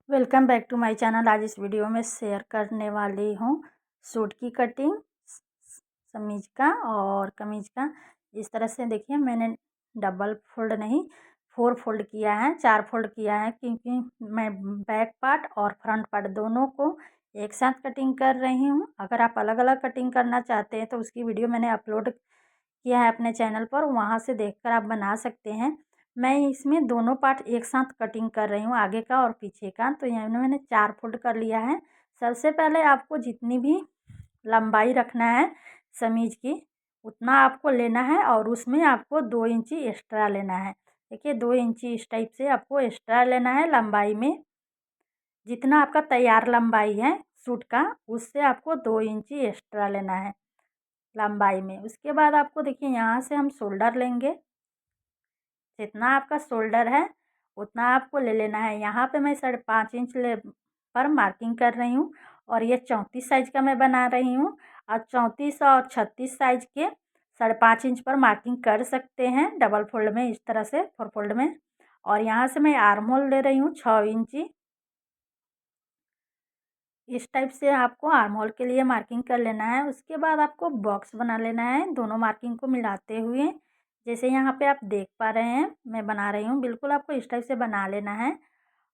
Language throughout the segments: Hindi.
Welcome back to my channel. आज इस वीडियो में शेयर करने वाली हूँ सूट की कटिंग, समीज का और कमीज का। इस तरह से देखिए, मैंने डबल फोल्ड नहीं, 4 फोल्ड किया है, 4 फोल्ड किया है, क्योंकि मैं बैक पार्ट और फ्रंट पार्ट दोनों को एक साथ कटिंग कर रही हूँ। अगर आप अलग अलग कटिंग करना चाहते हैं तो उसकी वीडियो मैंने अपलोड किया है अपने चैनल पर, वहाँ से देखकर आप बना सकते हैं। मैं इसमें दोनों पार्ट एक साथ कटिंग कर रही हूँ, आगे का और पीछे का। तो यहाँ मैंने 4 फोल्ड कर लिया है। सबसे पहले आपको जितनी भी लंबाई रखना है समीज की, उतना आपको लेना है और उसमें आपको 2 इंची एक्स्ट्रा लेना है। देखिए, 2 इंची इस टाइप से आपको एक्स्ट्रा लेना है लंबाई में। जितना आपका तैयार लंबाई है सूट का, उससे आपको 2 इंची एक्स्ट्रा लेना है लंबाई में। उसके बाद आपको देखिए, यहाँ से हम शोल्डर लेंगे। जितना आपका शोल्डर है उतना आपको ले लेना है। यहाँ पे मैं 5.5 इंच ले पर मार्किंग कर रही हूँ, और ये 34 साइज का मैं बना रही हूँ। और 34 और 36 साइज के 5.5 इंच पर मार्किंग कर सकते हैं डबल फोल्ड में, इस तरह से 4 फोल्ड में। और यहाँ से मैं आर्म होल ले रही हूँ 6 इंची। इस टाइप से आपको आर्म होल के लिए मार्किंग कर लेना है। उसके बाद आपको बॉक्स बना लेना है दोनों मार्किंग को मिलाते हुए। जैसे यहाँ पे आप देख पा रहे हैं मैं बना रही हूँ, बिल्कुल आपको इस टाइप से बना लेना है।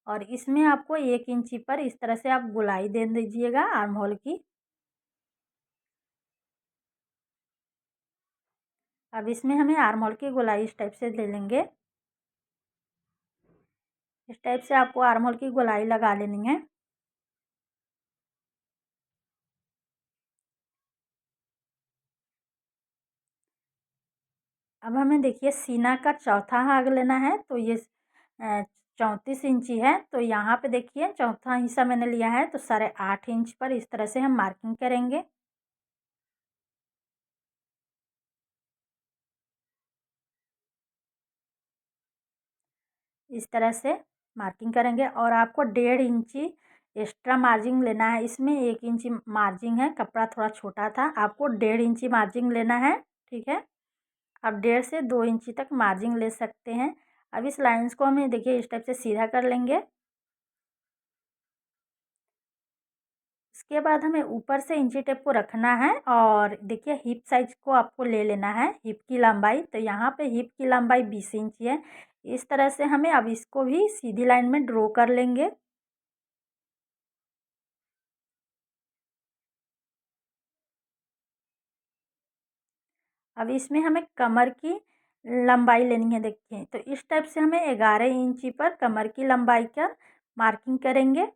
और इसमें आपको 1 इंची पर इस तरह से आप गोलाई दे दीजिएगा आर्म होल की। अब इसमें हमें आर्म होल की गोलाई इस टाइप से ले लेंगे। इस टाइप से आपको आर्म होल की गोलाई लगा लेनी है। अब हमें देखिए सीना का चौथा भाग लेना है। तो ये 34 इंची है, तो यहाँ पे देखिए चौथा हिस्सा मैंने लिया है, तो 8.5 इंच पर इस तरह से हम मार्किंग करेंगे। इस तरह से मार्किंग करेंगे और आपको 1.5 इंची एक्स्ट्रा मार्जिन लेना है। इसमें 1 इंची मार्जिन है, कपड़ा थोड़ा छोटा था, आपको 1.5 इंची मार्जिन लेना है। ठीक है, आप 1.5 से 2 इंची तक मार्जिन ले सकते हैं। अब इस लाइंस को हमें देखिए इस टाइप से सीधा कर लेंगे। इसके बाद हमें ऊपर से इंची टेप को रखना है, और देखिए हिप साइज को आपको ले लेना है, हिप की लंबाई। तो यहाँ पे हिप की लंबाई 20 इंची है। इस तरह से हमें अब इसको भी सीधी लाइन में ड्रॉ कर लेंगे। अब इसमें हमें कमर की लंबाई लेनी है। देखिए, तो इस टाइप से हमें 11 इंची पर कमर की लंबाई का मार्किंग करेंगे।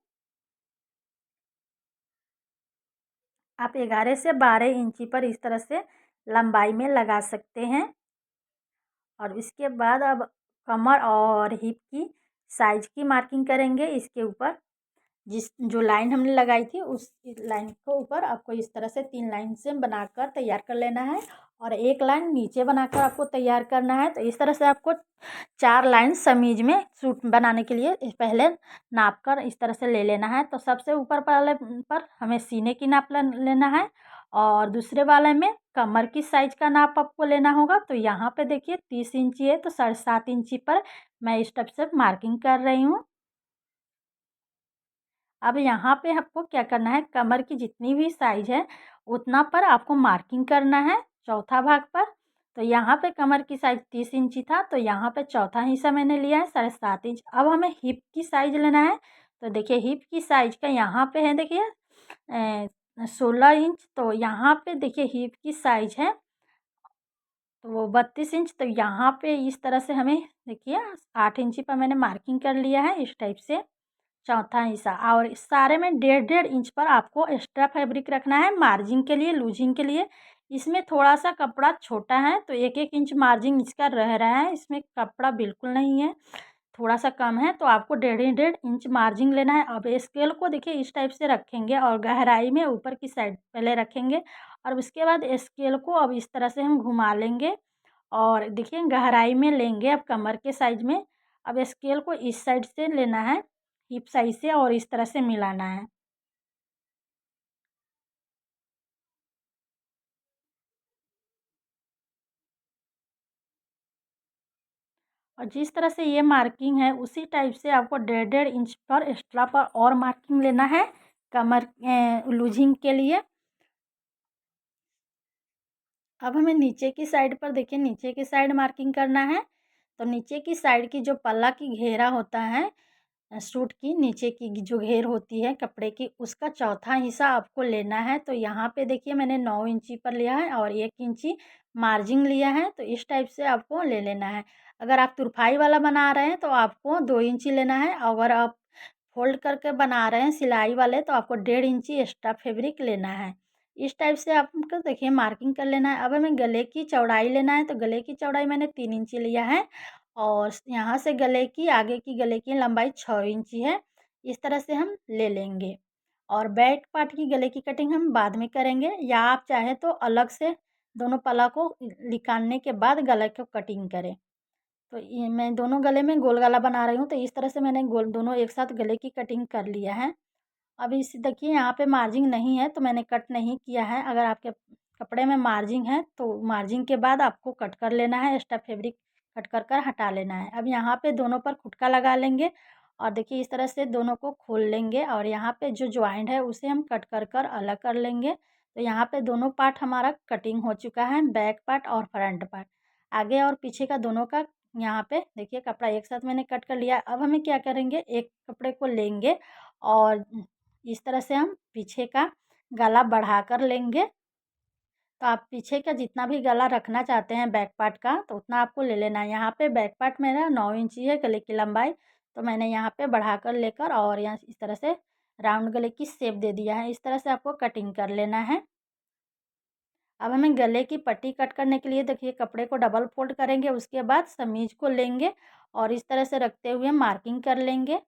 आप 11 से 12 इंची पर इस तरह से लंबाई में लगा सकते हैं। और इसके बाद अब कमर और हिप की साइज की मार्किंग करेंगे। इसके ऊपर जिस जो लाइन हमने लगाई थी उस लाइन को ऊपर आपको इस तरह से 3 लाइन से बनाकर तैयार कर लेना है, और एक लाइन नीचे बनाकर आपको तैयार करना है। तो इस तरह से आपको 4 लाइन समीज में सूट बनाने के लिए पहले नाप कर इस तरह से ले लेना है। तो सबसे ऊपर वाले पर हमें सीने की नाप लेना है, और दूसरे वाले में कमर की साइज का नाप आपको लेना होगा। तो यहाँ पे देखिए 30 इंची है, तो 7.5 इंची पर मैं इस टाइप से मार्किंग कर रही हूँ। अब यहाँ पे आपको क्या करना है, कमर की जितनी भी साइज है उतना पर आपको मार्किंग करना है चौथा भाग पर। तो यहाँ पे कमर की साइज 30 इंची था, तो यहाँ पे चौथा हिस्सा मैंने लिया है 7.5 इंच। अब हमें हिप की साइज लेना है। तो देखिए हिप की साइज का यहाँ पे है, देखिए 16 इंच। तो यहाँ पे देखिए हिप की साइज है तो वो 32 इंच। तो यहाँ पे इस तरह से हमें देखिए 8 इंची पर मैंने मार्किंग कर लिया है इस टाइप से चौथा हिस्सा। और इस सारे में 1.5 इंच पर आपको एक्स्ट्रा फैब्रिक रखना है मार्जिन के लिए, लूजिंग के लिए। इसमें थोड़ा सा कपड़ा छोटा है, तो 1-1 इंच मार्जिन इसका रह रहा है, इसमें कपड़ा बिल्कुल नहीं है, थोड़ा सा कम है। तो आपको 1.5 इंच मार्जिन लेना है। अब स्केल को देखिए इस टाइप से रखेंगे, और गहराई में ऊपर की साइड पहले रखेंगे, और उसके बाद स्केल को अब इस तरह से हम घुमा लेंगे, और देखिए गहराई में लेंगे अब कमर के साइज में। अब स्केल को इस साइड से लेना है हिप साइज से, और इस तरह से मिलाना है। और जिस तरह से ये मार्किंग है उसी टाइप से आपको 1.5 इंच पर एक्स्ट्रा पर और मार्किंग लेना है कमर लूजिंग के लिए। अब हमें नीचे की साइड पर देखिए, नीचे की साइड मार्किंग करना है। तो नीचे की साइड की जो पल्ला की घेरा होता है सूट की, नीचे की जो घेर होती है कपड़े की, उसका चौथा हिस्सा आपको लेना है। तो यहाँ पे देखिए मैंने 9 इंची पर लिया है और 1 इंची मार्जिन लिया है। तो इस टाइप से आपको ले लेना है। अगर आप तुरपाई वाला बना रहे हैं तो आपको 2 इंची लेना है। अगर आप फोल्ड करके बना रहे हैं सिलाई वाले तो आपको 1.5 इंची एक्स्ट्रा फैब्रिक लेना है। इस टाइप से आपको देखिए मार्किंग कर लेना है। अब हमें गले की चौड़ाई लेना है। तो गले की चौड़ाई मैंने 3 इंची लिया है और यहाँ से गले की आगे की गले की लंबाई 6 इंची है। इस तरह से हम ले लेंगे और बैक पार्ट की गले की कटिंग हम बाद में करेंगे, या आप चाहें तो अलग से दोनों पल्ला को निकालने के बाद गले को कटिंग करें। तो ये मैं दोनों गले में गोल गला बना रही हूँ। तो इस तरह से मैंने गोल दोनों एक साथ गले की कटिंग कर लिया है। अब इस देखिए यहाँ पे मार्जिन नहीं है तो मैंने कट नहीं किया है। अगर आपके कपड़े में मार्जिन है तो मार्जिन के बाद आपको कट कर लेना है, एक्स्ट्रा फैब्रिक कट कर कर हटा लेना है। अब यहाँ पे दोनों पर खुटका लगा लेंगे और देखिए इस तरह से दोनों को खोल लेंगे और यहाँ पे जो जॉइंट है उसे हम कट कर कर अलग कर लेंगे। तो यहाँ पे दोनों पार्ट हमारा कटिंग हो चुका है, बैक पार्ट और फ्रंट पार्ट। आगे और पीछे का दोनों का यहाँ पे देखिए कपड़ा एक साथ मैंने कट कर लिया। अब हमें क्या करेंगे, एक कपड़े को लेंगे और इस तरह से हम पीछे का गला बढ़ा कर लेंगे। तो आप पीछे का जितना भी गला रखना चाहते हैं बैक पार्ट का तो उतना आपको ले लेना है। यहाँ पे बैक पार्ट मेरा 9 इंची है गले की लंबाई। तो मैंने यहाँ पे बढ़ा कर लेकर और यहाँ इस तरह से राउंड गले की शेप दे दिया है। इस तरह से आपको कटिंग कर लेना है। अब हमें गले की पट्टी कट करने के लिए देखिए कपड़े को डबल फोल्ड करेंगे, उसके बाद समीज को लेंगे और इस तरह से रखते हुए मार्किंग कर लेंगे।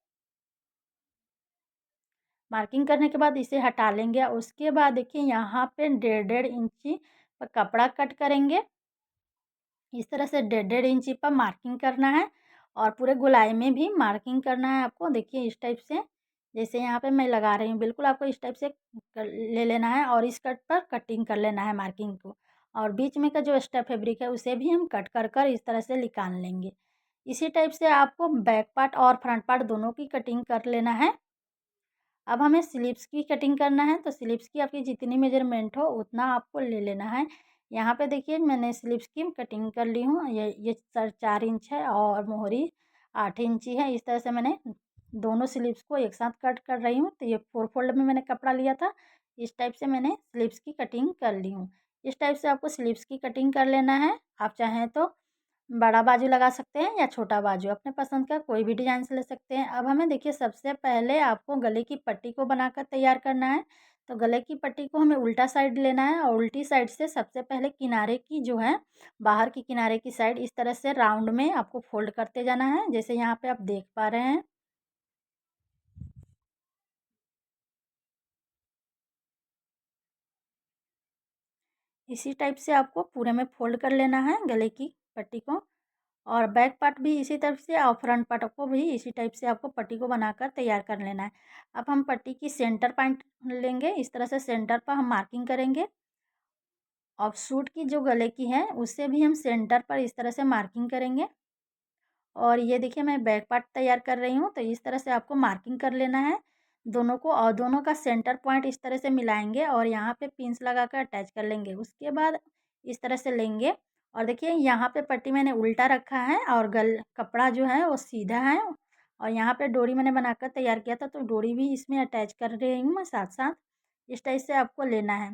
मार्किंग करने के बाद इसे हटा लेंगे। उसके बाद देखिए यहाँ पे 1.5 इंची पर कपड़ा कट करेंगे। इस तरह से 1.5 इंची पर मार्किंग करना है और पूरे गोलाई में भी मार्किंग करना है आपको। देखिए इस टाइप से, जैसे यहाँ पे मैं लगा रही हूँ बिल्कुल आपको इस टाइप से ले लेना है और इस कट पर कटिंग कर लेना है मार्किंग को। और बीच में का जो एक्स्ट्रा फैब्रिक है उसे भी हम कट कर कर इस तरह से निकाल लेंगे। इसी टाइप से आपको बैक पार्ट और फ्रंट पार्ट दोनों की कटिंग कर लेना है। अब हमें स्लीव्स की कटिंग करना है। तो स्लीव्स की आपकी जितनी मेजरमेंट हो उतना आपको ले लेना है। यहाँ पे देखिए मैंने स्लीव्स की कटिंग कर ली हूँ। ये 4 इंच है और मोहरी 8 इंची है। इस तरह से मैंने दोनों स्लीव्स को एक साथ कट कर रही हूँ। तो ये 4 फोल्ड में मैंने कपड़ा लिया था। इस टाइप से मैंने स्लीव्स की कटिंग कर ली हूँ। इस टाइप से आपको स्लीव्स की कटिंग कर लेना है। आप चाहें तो बड़ा बाजू लगा सकते हैं या छोटा बाजू, अपने पसंद का कोई भी डिज़ाइन से ले सकते हैं। अब हमें देखिए सबसे पहले आपको गले की पट्टी को बनाकर तैयार करना है। तो गले की पट्टी को हमें उल्टा साइड लेना है और उल्टी साइड से सबसे पहले किनारे की जो है, बाहर की किनारे की साइड इस तरह से राउंड में आपको फोल्ड करते जाना है, जैसे यहाँ पे आप देख पा रहे हैं। इसी टाइप से आपको पूरे में फोल्ड कर लेना है गले की पट्टी को। और बैक पार्ट भी इसी टाइप से और फ्रंट पार्ट को भी इसी टाइप से आपको पट्टी को बनाकर तैयार कर लेना है। अब हम पट्टी की सेंटर पॉइंट लेंगे, इस तरह से सेंटर पर हम मार्किंग करेंगे और सूट की जो गले की है उससे भी हम सेंटर पर इस तरह से मार्किंग करेंगे। और ये देखिए मैं बैक पार्ट तैयार कर रही हूँ। तो इस तरह से आपको मार्किंग कर लेना है दोनों को और दोनों का सेंटर पॉइंट इस तरह से मिलाएंगे और यहाँ पे पिंस लगा कर अटैच कर लेंगे। उसके बाद इस तरह से लेंगे और देखिए यहाँ पे पट्टी मैंने उल्टा रखा है और गल कपड़ा जो है वो सीधा है और यहाँ पे डोरी मैंने बनाकर तैयार किया था। तो डोरी भी इसमें अटैच कर रही हूँ मैं साथ साथ। इस टाइप से आपको लेना है,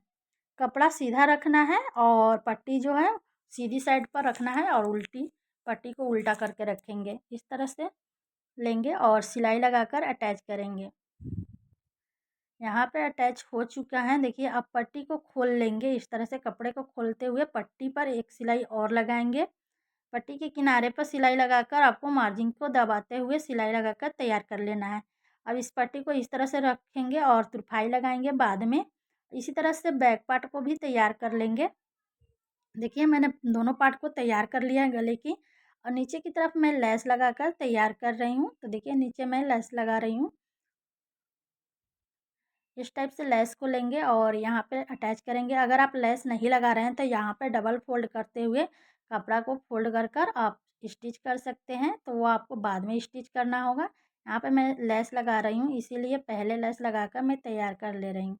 कपड़ा सीधा रखना है और पट्टी जो है सीधी साइड पर रखना है और उल्टी पट्टी को उल्टा करके रखेंगे। इस तरह से लेंगे और सिलाई लगाकर अटैच करेंगे। यहाँ पे अटैच हो चुका है। देखिए अब पट्टी को खोल लेंगे, इस तरह से कपड़े को खोलते हुए पट्टी पर एक सिलाई और लगाएंगे। पट्टी के किनारे पर सिलाई लगाकर आपको मार्जिन को दबाते हुए सिलाई लगाकर तैयार कर लेना है। अब इस पट्टी को इस तरह से रखेंगे और तुरपाई लगाएंगे बाद में। इसी तरह से बैक पार्ट को भी तैयार कर लेंगे। देखिए मैंने दोनों पार्ट को तैयार कर लिया है गले की और नीचे की तरफ मैं लेस लगाकर तैयार कर रही हूँ। तो देखिए नीचे मैं लेस लगा रही हूँ। इस टाइप से लेस को लेंगे और यहाँ पे अटैच करेंगे। अगर आप लेस नहीं लगा रहे हैं तो यहाँ पे डबल फोल्ड करते हुए कपड़ा को फोल्ड कर कर आप स्टिच कर सकते हैं, तो वो आपको बाद में स्टिच करना होगा। यहाँ पे मैं लेस लगा रही हूँ, इसीलिए पहले लेस लगाकर मैं तैयार कर ले रही हूँ।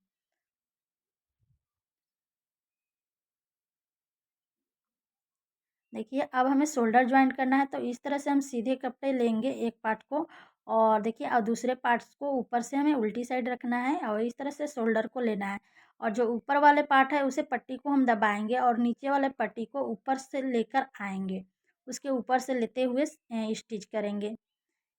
देखिए अब हमें शोल्डर जॉइंट करना है, तो इस तरह से हम सीधे कपड़े लेंगे एक पार्ट को, और देखिए और दूसरे पार्ट्स को ऊपर से हमें उल्टी साइड रखना है और इस तरह से शोल्डर को लेना है। और जो ऊपर वाले पार्ट है उसे पट्टी को हम दबाएंगे और नीचे वाले पट्टी को ऊपर से लेकर आएंगे, उसके ऊपर से लेते हुए स्टिच करेंगे।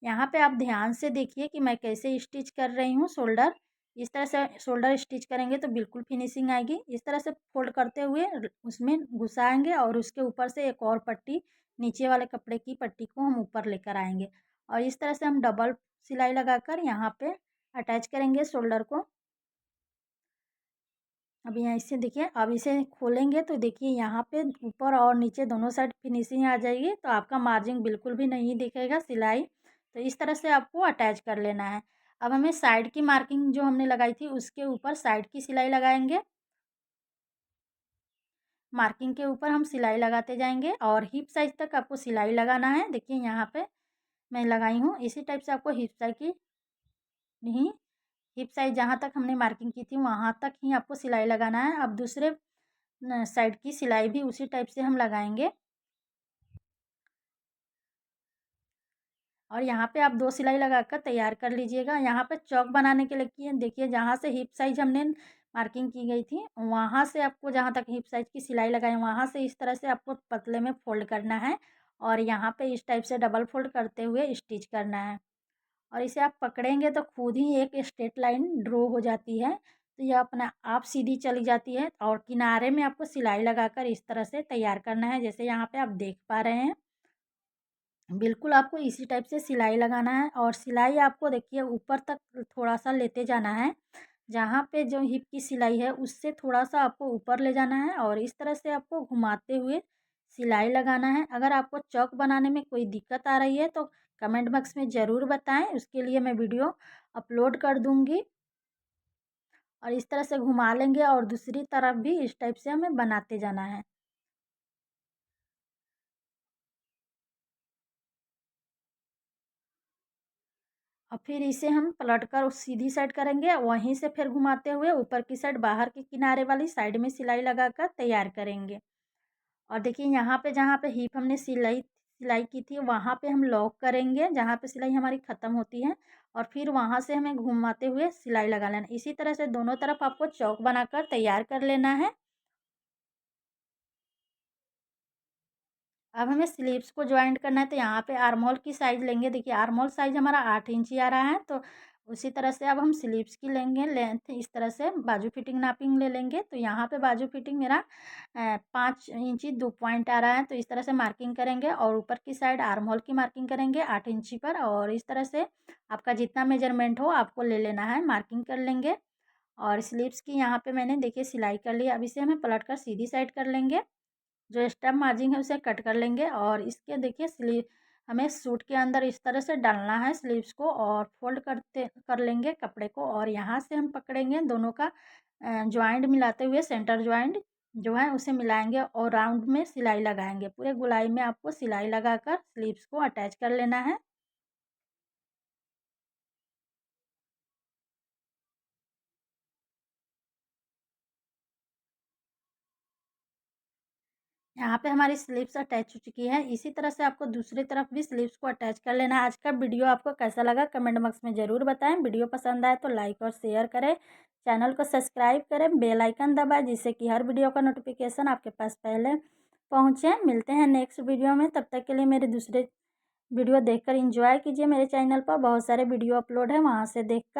यहाँ पे आप ध्यान से देखिए कि मैं कैसे स्टिच कर रही हूँ शोल्डर। इस तरह से शोल्डर स्टिच करेंगे तो बिल्कुल फिनिशिंग आएगी। इस तरह से फोल्ड करते हुए उसमें घुसाएंगे और उसके ऊपर से एक और पट्टी, नीचे वाले कपड़े की पट्टी को हम ऊपर लेकर आएंगे और इस तरह से हम डबल सिलाई लगाकर यहाँ पे अटैच करेंगे शोल्डर को। अब यहाँ इसे देखिए, अब इसे खोलेंगे तो देखिए यहाँ पे ऊपर और नीचे दोनों साइड फिनिशिंग आ जाएगी, तो आपका मार्जिन बिल्कुल भी नहीं दिखेगा सिलाई। तो इस तरह से आपको अटैच कर लेना है। अब हमें साइड की मार्किंग जो हमने लगाई थी उसके ऊपर साइड की सिलाई लगाएंगे। मार्किंग के ऊपर हम सिलाई लगाते जाएंगे और हिप साइज तक आपको सिलाई लगाना है। देखिए यहाँ पे मैं लगाई हूँ, इसी टाइप से आपको हिप साइज की नहीं, हिप साइज जहाँ तक हमने मार्किंग की थी वहाँ तक ही आपको सिलाई लगाना है। अब दूसरे साइड की सिलाई भी उसी टाइप से हम लगाएंगे और यहाँ पे आप 2 सिलाई लगाकर तैयार कर लीजिएगा। यहाँ पे चौक बनाने के लिए देखिए जहाँ से हिप साइज हमने मार्किंग की गई थी वहाँ से आपको जहाँ तक हिप साइज की सिलाई लगाई वहाँ से इस तरह से आपको पतले में फोल्ड करना है और यहाँ पे इस टाइप से डबल फोल्ड करते हुए स्टिच करना है। और इसे आप पकड़ेंगे तो खुद ही एक स्ट्रेट लाइन ड्रॉ हो जाती है, तो यह अपना आप सीधी चली जाती है और किनारे में आपको सिलाई लगाकर इस तरह से तैयार करना है, जैसे यहाँ पे आप देख पा रहे हैं। बिल्कुल आपको इसी टाइप से सिलाई लगाना है और सिलाई आपको देखिए ऊपर तक थोड़ा सा लेते जाना है। जहाँ पे जो हिप की सिलाई है उससे थोड़ा सा आपको ऊपर ले जाना है और इस तरह से आपको घुमाते हुए सिलाई लगाना है। अगर आपको चौक बनाने में कोई दिक्कत आ रही है तो कमेंट बॉक्स में ज़रूर बताएं, उसके लिए मैं वीडियो अपलोड कर दूँगी। और इस तरह से घुमा लेंगे और दूसरी तरफ भी इस टाइप से हमें बनाते जाना है। और फिर इसे हम पलटकर उस सीधी साइड करेंगे, वहीं से फिर घुमाते हुए ऊपर की साइड बाहर के किनारे वाली साइड में सिलाई लगाकर तैयार करेंगे। और देखिए यहाँ पे जहाँ पे हिप हमने सिलाई सिलाई की थी वहाँ पे हम लॉक करेंगे, जहाँ पे सिलाई हमारी ख़त्म होती है और फिर वहाँ से हमें घुमाते हुए सिलाई लगा लेना। इसी तरह से दोनों तरफ आपको चौक बनाकर तैयार कर लेना है। अब हमें स्लीव्स को जॉइंट करना है, तो यहाँ पे आर्म होल की साइज़ लेंगे। देखिए आर्म होल साइज़ हमारा 8 इंची आ रहा है, तो उसी तरह से अब हम स्लीव्स की लेंगे लेंथ, इस तरह से बाजू फिटिंग नापिंग ले लेंगे। तो यहाँ पे बाजू फिटिंग मेरा 5 इंची 2 पॉइंट आ रहा है, तो इस तरह से मार्किंग करेंगे और ऊपर की साइड आर्म होल की मार्किंग करेंगे 8 इंची पर और इस तरह से आपका जितना मेजरमेंट हो आपको ले लेना है, मार्किंग कर लेंगे। और स्लीव्स की यहाँ पे मैंने देखिए सिलाई कर ली। अब इसे हमें पलट कर सीधी साइड कर लेंगे, जो स्टेप मार्जिन है उसे कट कर लेंगे और इसके देखिए स्लीव हमें सूट के अंदर इस तरह से डालना है स्लीव्स को और फोल्ड करते कर लेंगे कपड़े को और यहाँ से हम पकड़ेंगे दोनों का जॉइंट मिलाते हुए सेंटर जॉइंट जो है उसे मिलाएंगे और राउंड में सिलाई लगाएंगे। पूरे गोलाई में आपको सिलाई लगाकर स्लीव्स को अटैच कर लेना है। यहाँ पे हमारी स्लीव्स अटैच हो चुकी है। इसी तरह से आपको दूसरी तरफ भी स्लीव्स को अटैच कर लेना है। आज का वीडियो आपको कैसा लगा कमेंट बॉक्स में ज़रूर बताएं। वीडियो पसंद आए तो लाइक और शेयर करें, चैनल को सब्सक्राइब करें, बेल आइकन दबाएं जिससे कि हर वीडियो का नोटिफिकेशन आपके पास पहले पहुँचे। मिलते हैं नेक्स्ट वीडियो में, तब तक के लिए मेरे दूसरे वीडियो देखकर एंजॉय कीजिए। मेरे चैनल पर बहुत सारे वीडियो अपलोड है, वहाँ से देखकर